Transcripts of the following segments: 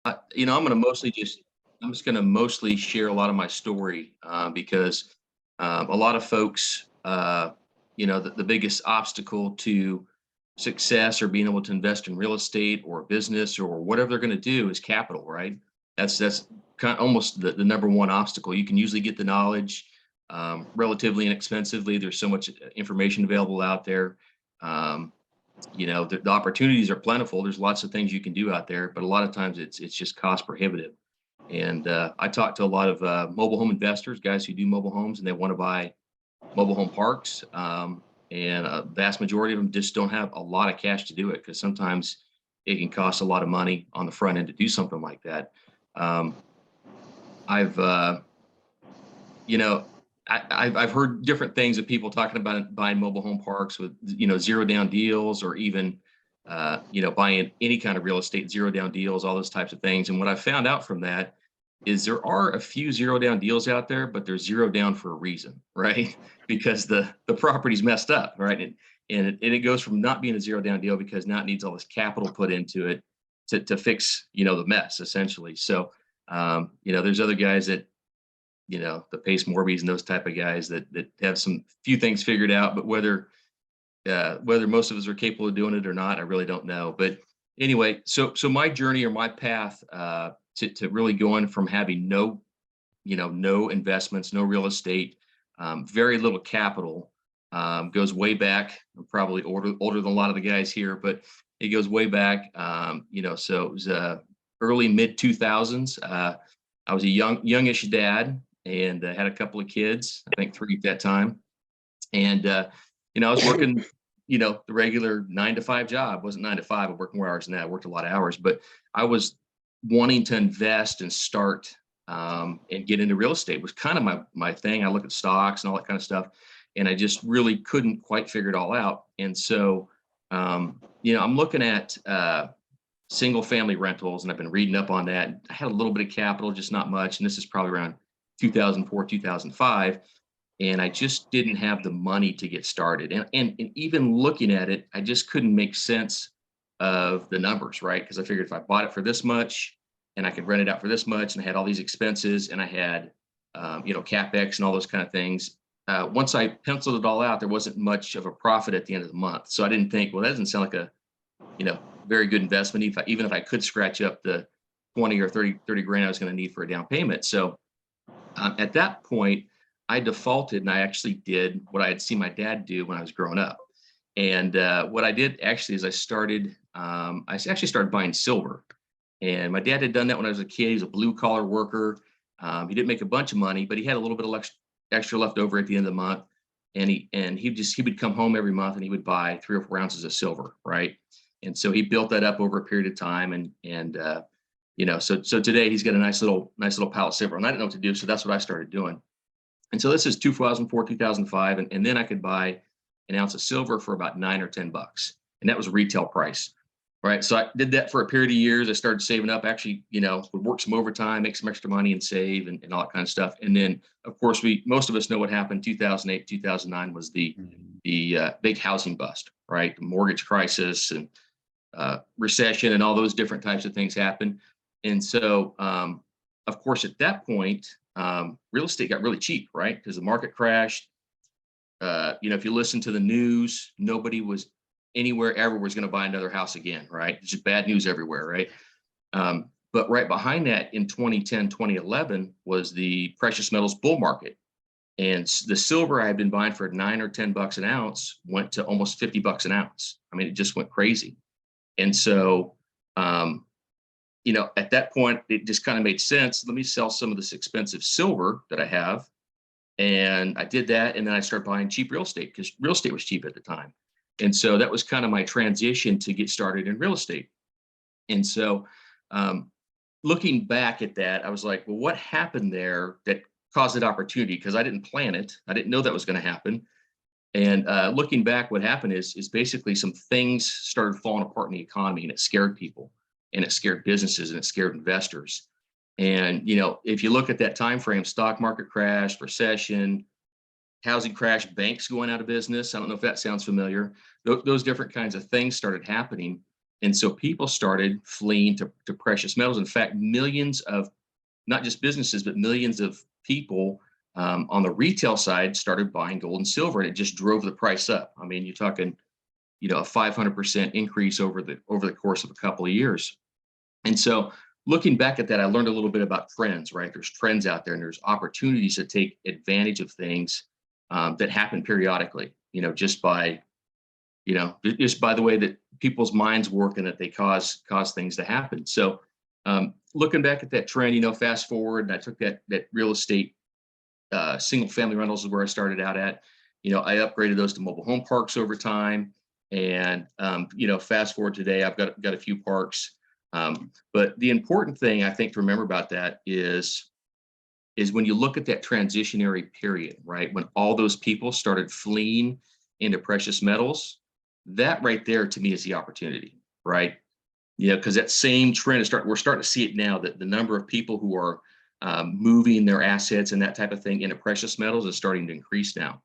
I'm just going to mostly share a lot of my story because a lot of folks, the biggest obstacle to success or being able to invest in real estate or business or whatever they're going to do is capital, right? That's kind of almost the number one obstacle. You can usually get the knowledge relatively inexpensively. There's so much information available out there. Um, the opportunities are plentiful. There's lots of things you can do out there, but a lot of times it's just cost prohibitive. And I talk to a lot of mobile home investors, guys who do mobile homes, and they want to buy mobile home parks. And a vast majority of them just don't have a lot of cash to do it because sometimes it can cost a lot of money on the front end to do something like that. Um, I've you know, I've heard different things of people talking about buying mobile home parks with, zero down deals or even, buying any kind of real estate, zero down deals, all those types of things. And what I found out from that is there are a few zero down deals out there, but they're zero down for a reason, right? Because the property's messed up, right? And it goes from not being a zero down deal because now it needs all this capital put into it to fix, the mess essentially. So, there's other guys that the Pace Morbies and those type of guys that have some few things figured out, but whether most of us are capable of doing it or not, I really don't know. But anyway, so my journey or my path to really going from having no investments, no real estate, very little capital, goes way back. I'm probably older than a lot of the guys here, but it goes way back. So it was early mid 2000s. I was a youngish dad and had a couple of kids, I think three at that time. And, I was working, the regular 9 to 5 job. It wasn't 9 to 5. I worked more hours than that. I worked a lot of hours, but I was wanting to invest and start and get into real estate was kind of my thing. I look at stocks and all that kind of stuff, and I just really couldn't quite figure it all out. And so, I'm looking at single family rentals, and I've been reading up on that. I had a little bit of capital, just not much. And this is probably around 2004, 2005. And I just didn't have the money to get started. And even looking at it, I just couldn't make sense of the numbers, right? Because I figured if I bought it for this much and I could rent it out for this much, and I had all these expenses and I had, CapEx and all those kind of things. Once I penciled it all out, there wasn't much of a profit at the end of the month. So I didn't think, well, that doesn't sound like a, very good investment, even if I could scratch up the 20 or 30 grand I was going to need for a down payment. So at that point, I defaulted and I actually did what I had seen my dad do when I was growing up. And what I did actually is I actually started buying silver. And my dad had done that when I was a kid. He was a blue collar worker. He didn't make a bunch of money, but he had a little bit of extra left over at the end of the month. And he would come home every month and he would buy 3 or 4 ounces of silver, right? And so he built that up over a period of time, so today he's got a nice little pile of silver, and I didn't know what to do, so that's what I started doing. And so this is 2004, 2005, and then I could buy an ounce of silver for about $9 or $10, and that was retail price, right? So I did that for a period of years. I started saving up, actually, would work some overtime, make some extra money, and save, and all that kind of stuff. And then, of course, most of us know what happened. 2008, 2009 was the big housing bust, right? The mortgage crisis and recession and all those different types of things happen. And so, of course, at that point, real estate got really cheap, right? Because the market crashed. If you listen to the news, nobody was anywhere ever was going to buy another house again, right? It's just bad news everywhere, right? But right behind that in 2010, 2011 was the precious metals bull market. And the silver I had been buying for $9 or $10 an ounce went to almost $50 an ounce. I mean, it just went crazy. And so, at that point, it just kind of made sense. Let me sell some of this expensive silver that I have. And I did that. And then I started buying cheap real estate because real estate was cheap at the time. And so that was kind of my transition to get started in real estate. And so looking back at that, I was like, well, what happened there that caused that opportunity? Because I didn't plan it. I didn't know that was going to happen. And looking back, what happened is basically some things started falling apart in the economy, and it scared people, and it scared businesses, and it scared investors. And if you look at that time frame, stock market crash, recession, housing crash, banks going out of business. I don't know if that sounds familiar. Those different kinds of things started happening, And so people started fleeing to precious metals. In fact, millions of not just businesses, but millions of people on the retail side started buying gold and silver, and it just drove the price up. I mean, you're talking, a 500% increase over the course of a couple of years. And so looking back at that, I learned a little bit about trends, right? There's trends out there and there's opportunities to take advantage of things that happen periodically, just by the way that people's minds work and that they cause things to happen. So looking back at that trend, fast forward, and I took that real estate, single family rentals is where I started out at. I upgraded those to mobile home parks over time. And, fast forward today, I've got a few parks. But the important thing I think to remember about that is when you look at that transitionary period, right? When all those people started fleeing into precious metals, that right there to me is the opportunity, right? Because that same trend we're starting to see it now, that the number of people who are moving their assets and that type of thing into precious metals is starting to increase now.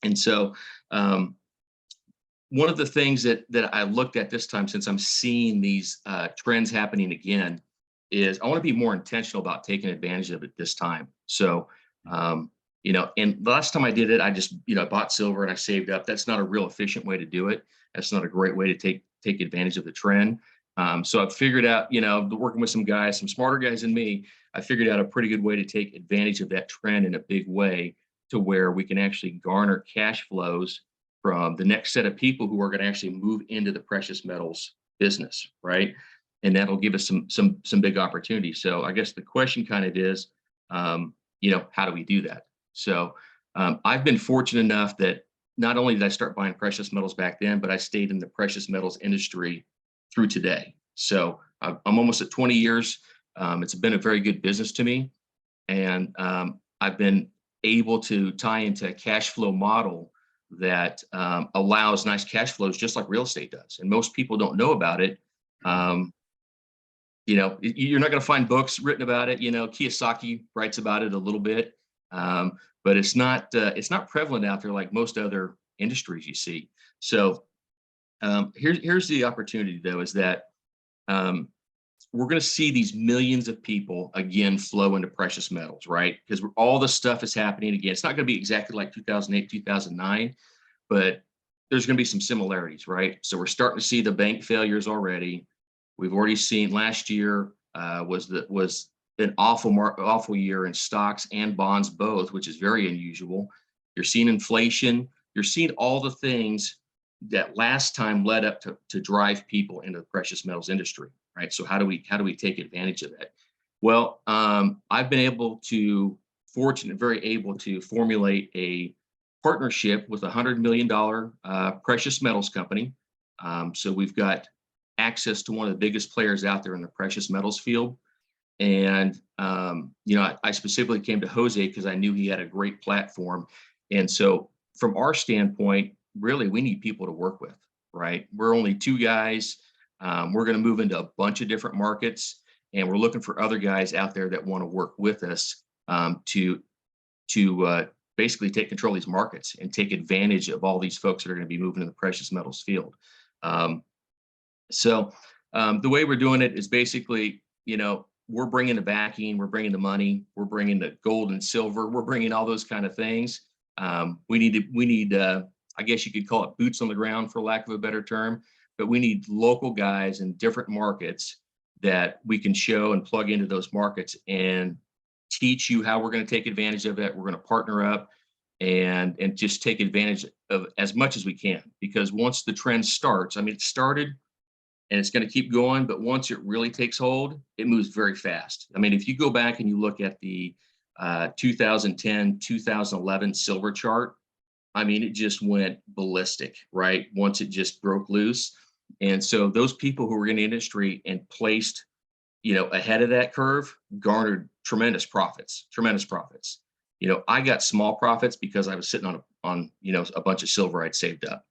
And so one of the things that I looked at this time, since I'm seeing these trends happening again, is I want to be more intentional about taking advantage of it this time. So, and the last time I did it, I just, I bought silver and I saved up. That's not a real efficient way to do it. That's not a great way to take advantage of the trend. So I've figured out, working with some guys, some smarter guys than me, I figured out a pretty good way to take advantage of that trend in a big way, to where we can actually garner cash flows from the next set of people who are going to actually move into the precious metals business, right? And that'll give us some big opportunities. So I guess the question kind of is, how do we do that? So I've been fortunate enough that not only did I start buying precious metals back then, but I stayed in the precious metals industry through today. So I'm almost at 20 years. It's been a very good business to me. And I've been able to tie into a cash flow model that allows nice cash flows, just like real estate does. And most people don't know about it. You're not going to find books written about it. Kiyosaki writes about it a little bit, but it's not prevalent out there like most other industries you see. So here's the opportunity, though, is that we're going to see these millions of people again flow into precious metals, right? Because all this stuff is happening again. It's not going to be exactly like 2008, 2009, but there's going to be some similarities, right? So we're starting to see the bank failures already. We've already seen last year was an awful year in stocks and bonds both, which is very unusual. You're seeing inflation. You're seeing all the things that last time led up to drive people into the precious metals industry, right? So how do we take advantage of that? Well, I've been very able to formulate a partnership with $100 million precious metals company. So we've got access to one of the biggest players out there in the precious metals field. And, I specifically came to Jose because I knew he had a great platform. And so from our standpoint, really, we need people to work with, right? We're only two guys. We're going to move into a bunch of different markets, and we're looking for other guys out there that want to work with us to basically take control of these markets and take advantage of all these folks that are going to be moving in the precious metals field. So the way we're doing it is basically, we're bringing the backing, we're bringing the money, we're bringing the gold and silver, we're bringing all those kind of things. We need, I guess you could call it boots on the ground, for lack of a better term, but we need local guys in different markets that we can show and plug into those markets and teach you how we're going to take advantage of it. We're going to partner up and just take advantage of as much as we can, because once the trend starts, it started and it's going to keep going, but once it really takes hold, it moves very fast. If you go back and you look at the 2010, 2011 silver chart, it just went ballistic, right? Once it just broke loose. And so those people who were in the industry and placed, ahead of that curve garnered tremendous profits. I got small profits because I was sitting on a bunch of silver I'd saved up.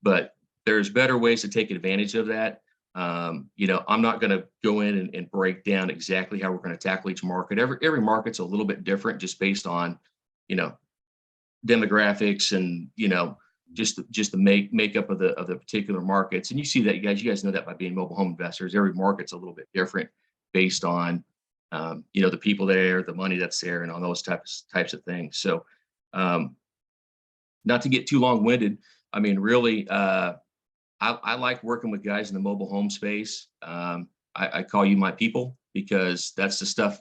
But there's better ways to take advantage of that. I'm not going to go in and break down exactly how we're going to tackle each market. Every market's a little bit different, just based on, demographics and, just the makeup of the particular markets. And you see that, you guys know that by being mobile home investors. Every market's a little bit different based on the people there, the money that's there, and on those types of things. So not to get too long-winded, I mean, really, I like working with guys in the mobile home space. I call you my people, because that's the stuff,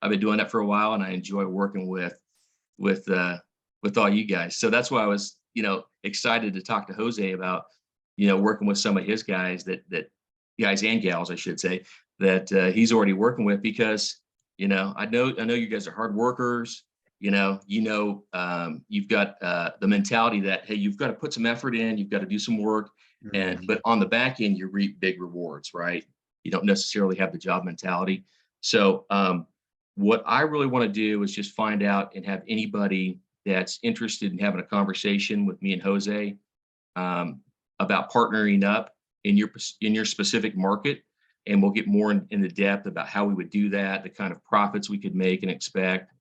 I've been doing that for a while, and I enjoy working with all you guys. So that's why I was, excited to talk to Jose about, working with some of his guys that guys and gals, I should say, that he's already working with, because, I know you guys are hard workers. You've got the mentality that, hey, you've got to put some effort in, you've got to do some work, but on the back end, you reap big rewards, right? You don't necessarily have the job mentality. So what I really want to do is just find out and have anybody that's interested in having a conversation with me and Jose about partnering up in your specific market, and we'll get more in the depth about how we would do that, the kind of profits we could make and expect,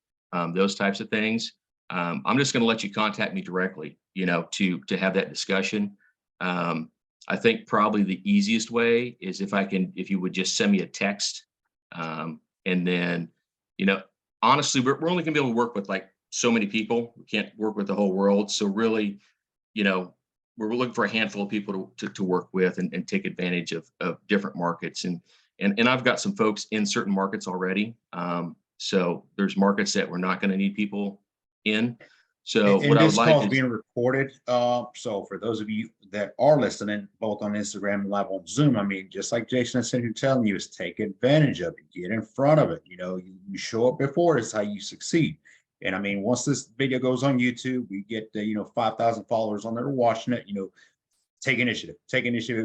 those types of things. I'm just going to let you contact me directly, to have that discussion. I think probably the easiest way is if you would just send me a text, and then, honestly, we're only going to be able to work with like so many people. We can't work with the whole world. So really, we're looking for a handful of people to work with and take advantage of different markets. And I've got some folks in certain markets already. So there's markets that we're not going to need people in. So And what I would this like call is is, being recorded. So for those of you that are listening, both on Instagram and live on Zoom, I mean, just like Jason is sitting here telling you, is take advantage of it, get in front of it. You show up before, it's how you succeed. And I mean, once this video goes on YouTube, we get 5,000 followers on there watching it. Take initiative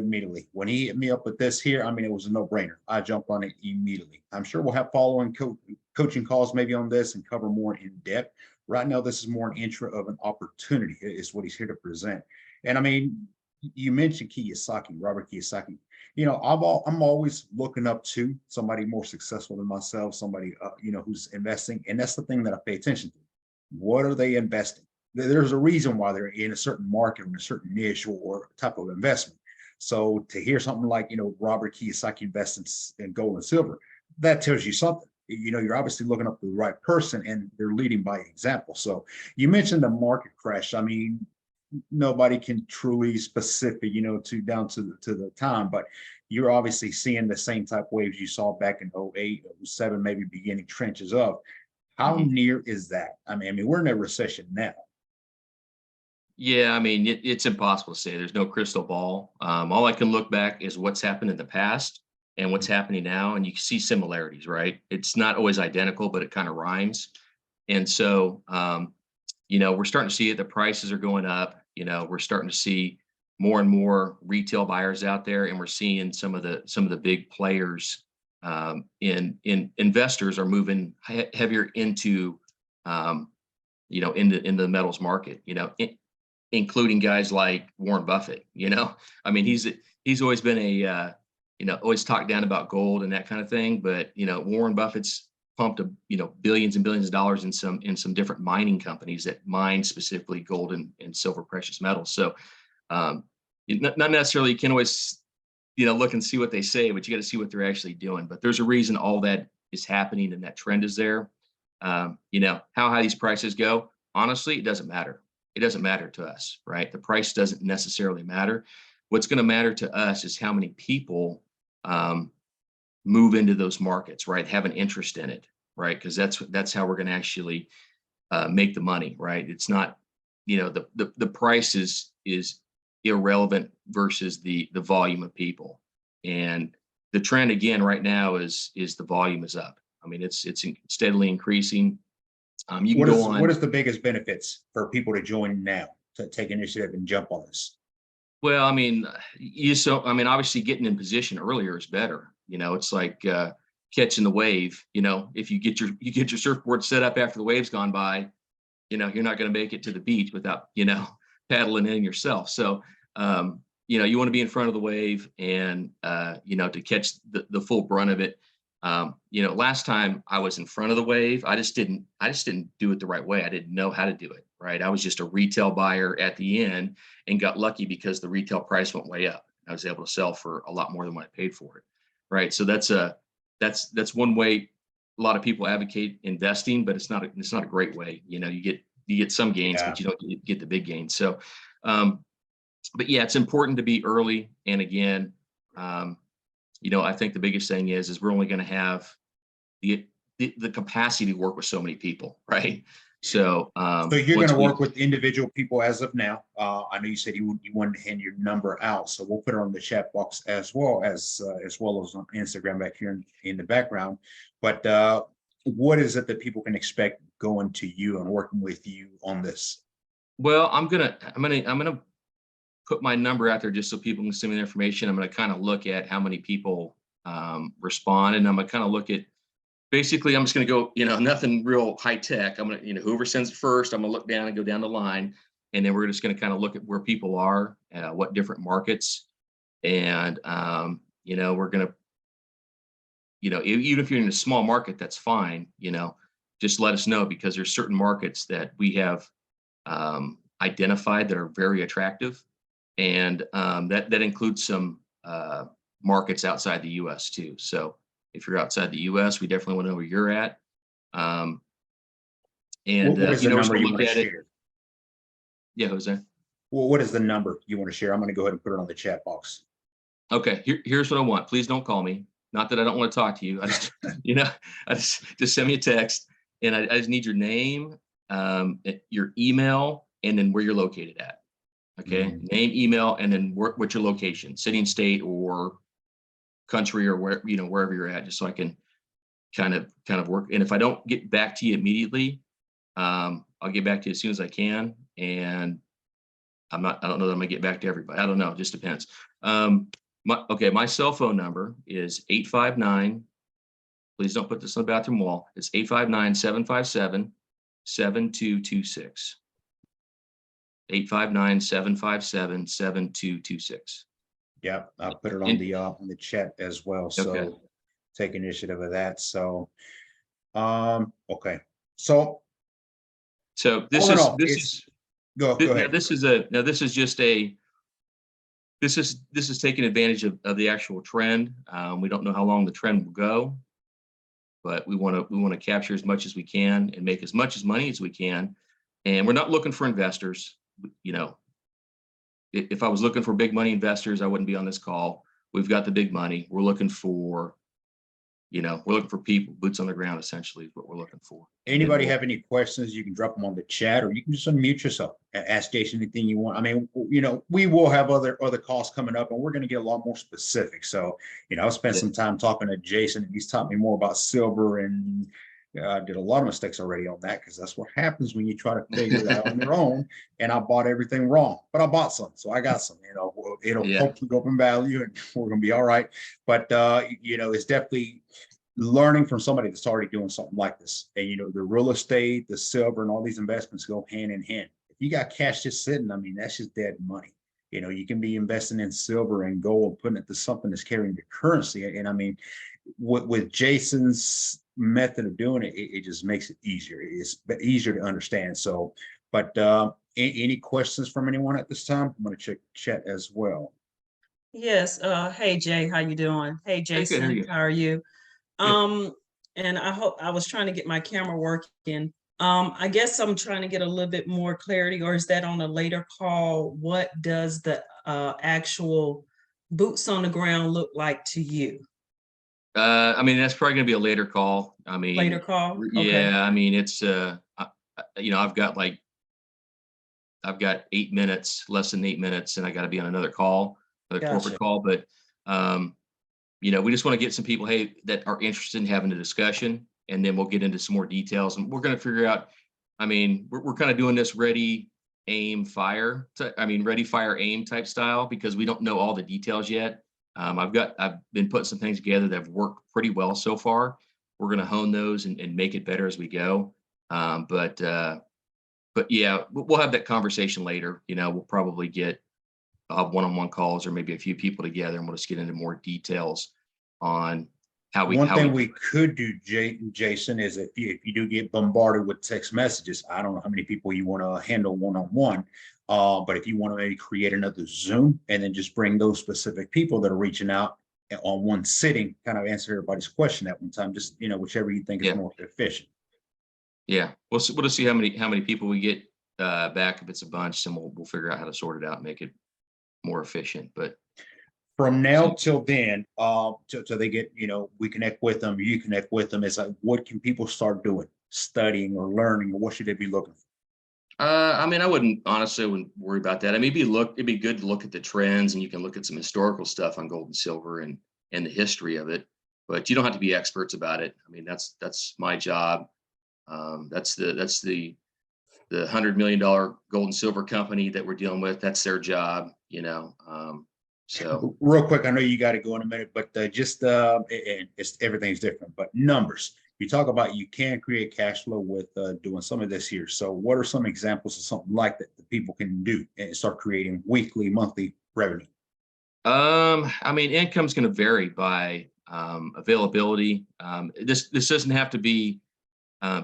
immediately. When he hit me up with this here, I mean, it was a no-brainer. I jumped on it immediately. I'm sure we'll have following coaching calls maybe on this and cover more in depth. Right now, this is more an intro of an opportunity, is what he's here to present. And I mean, you mentioned Kiyosaki, Robert Kiyosaki. I'm always looking up to somebody more successful than myself, somebody who's investing, and that's the thing that I pay attention to. What are they investing? There's a reason why they're in a certain market or a certain niche or type of investment. So to hear something like, Robert Kiyosaki invests in gold and silver, that tells you something. You're obviously looking up the right person, and they're leading by example. So you mentioned the market crash. I mean, nobody can truly specific, down to the time, but you're obviously seeing the same type of waves you saw back in 08, 07, maybe beginning trenches of. How near is that? I mean, we're in a recession now. yeah, I mean, it's impossible to say. There's no crystal ball. All I can look back is what's happened in the past and what's happening now, and you can see similarities, right? It's not always identical, but it kind of rhymes. And so, we're starting to see it. The prices are going up. We're starting to see more and more retail buyers out there, and we're seeing some of the big players in investors are moving heavier into into the metals market. Including guys like Warren Buffett. I mean, he's always been always talked down about gold and that kind of thing, but Warren Buffett's pumped billions and billions of dollars in some different mining companies that mine specifically gold and silver precious metals. So not necessarily, you can always look and see what they say, but you got to see what they're actually doing. But there's a reason all that is happening and that trend is there. How high these prices go, honestly, it doesn't matter. It doesn't matter to us, right? The price doesn't necessarily matter. What's going to matter to us is how many people move into those markets, right? Have an interest in it, right? Because that's how we're going to actually make the money, right? It's not, the price is irrelevant versus the volume of people. And the trend again right now is the volume is up. I mean, it's steadily increasing. You can go on. What is the biggest benefits for people to join now, to take initiative and jump on this? Well, I mean, obviously getting in position earlier is better. It's like catching the wave. If you get your surfboard set up after the wave's gone by, you're not going to make it to the beach without paddling in yourself. So you want to be in front of the wave and to catch the full brunt of it. Last time I was in front of the wave, I just didn't do it the right way. I didn't know how to do it. right? I was just a retail buyer at the end and got lucky because the retail price went way up. I was able to sell for a lot more than what I paid for it, right? So that's one way a lot of people advocate investing, but it's not a great way. You get some gains, Yeah. but you don't get the big gains. So, um, but yeah, it's important to be early. And again, I think the biggest thing is we're only going to have the, the capacity to work with so many people, right? So So you're going once to we, work with individual people as of now. I know you said you wanted to hand your number out, so we'll put it on the chat box as well as on Instagram back here in the background. But what is it that people can expect going to you and working with you on this? well, I'm gonna put my number out there just so people can send me the information. I'm gonna kind of look at how many people respond, and I'm gonna kind of look at basically, I'm just going to go, nothing real high tech. I'm going to, whoever sends it first, I'm going to look down and go down the line. And then we're just going to kind of look at where people are, what different markets. And, we're going to, even if you're in a small market, that's fine. Just let us know, because there's certain markets that we have identified that are very attractive. And that includes some markets outside the US too. So if you're outside the US, we definitely want to know where you're at. What is the We're number going you to want look to at it. share? Yeah, Jose. Well, what is the number you want to share? I'm going to go ahead and put it on the chat box. Okay, here's what I want. Please don't call me. Not that I don't want to talk to you. I just, I just send me a text, and I just need your name, your email, and then where you're located at. Okay, name, email, and then what's your location, city and state, or country, or wherever you're at, just so I can kind of work. And if I don't get back to you immediately, I'll get back to you as soon as I can. And I don't know that I'm gonna get back to everybody. I don't know. It just depends. My cell phone number is 859. Please don't put this on the bathroom wall. It's 859-757-7226. 859-757-7226. Yeah, I'll put it on And the chat as well. So okay. take initiative of that. So okay. So So all in all, it's go ahead. this is just this is taking advantage of the actual trend. We don't know how long the trend will go, but we want to capture as much as we can and make as much as money as we can. And we're not looking for investors. If I was looking for big money investors, I wouldn't be on this call. We've got the big money. We're looking for people, boots on the ground, essentially, is what we're looking for. Anybody have any questions, you can drop them on the chat, or you can just unmute yourself and ask Jason anything you want. I mean, we will have other calls coming up, and we're going to get a lot more specific. So, I've spent some time talking to Jason, and he's taught me more about silver, and I did a lot of mistakes already on that, because that's what happens when you try to figure it out on your own. And I bought everything wrong, but I bought some, so I got some. It'll hopefully go up in value, and we're going to be all right. But it's definitely learning from somebody that's already doing something like this. And the real estate, the silver, and all these investments go hand in hand. If you got cash just sitting, I mean, that's just dead money. You can be investing in silver and gold, putting it to something that's carrying the currency. And I mean, with Jason's method of doing it, it just makes it easier. It's easier to understand. So, but any questions from anyone at this time? I'm going to check chat as well. Yes. Hey Jay, how you doing? Hey Hey, good. Jason, how are you? Good. And I was trying to get my camera working. I guess I'm trying to get a little bit more clarity, or is that on a later call? What does the actual boots on the ground look like to you? I mean, that's probably going to be a later call. I mean, Later call? Okay. yeah, I mean, it's, I've got 8 minutes, less than 8 minutes, and I got to be on another call, a corporate Gotcha. call. But, we just want to get some people, hey, that are interested in having a discussion, and then we'll get into some more details, and we're going to figure out, I mean, we're kind of doing this ready, aim, fire, ready, fire, aim type style, because we don't know all the details yet. I've been putting some things together that have worked pretty well so far. We're going to hone those and make it better as we go. But yeah, we'll have that conversation later. We'll probably get one-on-one calls, or maybe a few people together, and we'll just get into more details on One thing we could do, Jason, is if you do get bombarded with text messages, I don't know how many people you want to handle one-on-one. But if you want to maybe create another Zoom and then just bring those specific people that are reaching out on one sitting, kind of answer everybody's question at one time, just, whichever you think is more efficient. Yeah, we'll see how many people we get back. If it's a bunch, then we'll figure out how to sort it out and make it more efficient. But from now till then, till they get, we connect with them, you connect with them. It's like, what can people start doing, studying or learning, or what should they be looking for? I mean, I wouldn't worry about that. I mean, it'd be good to look at the trends, and you can look at some historical stuff on gold and silver and the history of it, but you don't have to be experts about it. I mean, that's my job. That's the $100 million gold and silver company that we're dealing with. That's their job, so real quick, I know you got to go in a minute, but everything's different, but numbers. You talk about you can create cash flow with doing some of this here. So what are some examples of something like that people can do and start creating weekly, monthly revenue? I mean, income's going to vary by availability. This doesn't have to be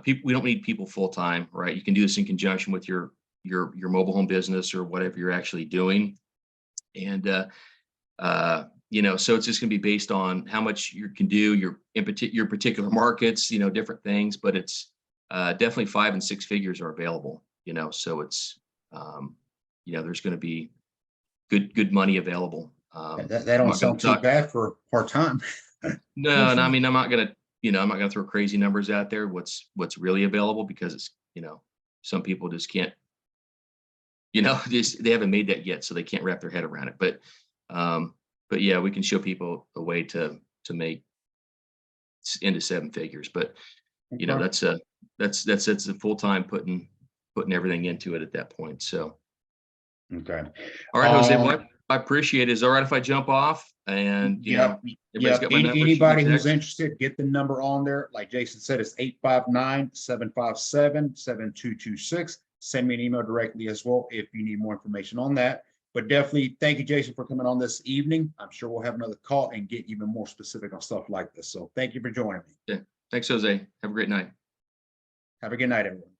people. We don't need people full time, right? You can do this in conjunction with your mobile home business or whatever you're actually doing, and so it's just going to be based on how much you can do, your particular markets, different things. But it's definitely 5 and 6 figures are available. So it's there's going to be good money available. That don't sound too bad for part-time. No, and I mean, I'm not gonna throw crazy numbers out there. What's really available, because it's some people just can't, they haven't made that yet, so they can't wrap their head around it. But yeah, we can show people a way to make into 7 figures. But that's a full-time putting everything into it at that point. So okay. All right, Jose. Well, I appreciate it. Is it all right if I jump off? And everybody's got my number. Anybody who's interested, get the number on there. Like Jason said, it's 859-757-7226. Send me an email directly as well if you need more information on that. But definitely thank you, Jason, for coming on this evening. I'm sure we'll have another call and get even more specific on stuff like this. So thank you for joining me. Yeah. Thanks, Jose. Have a great night. Have a good night, everyone.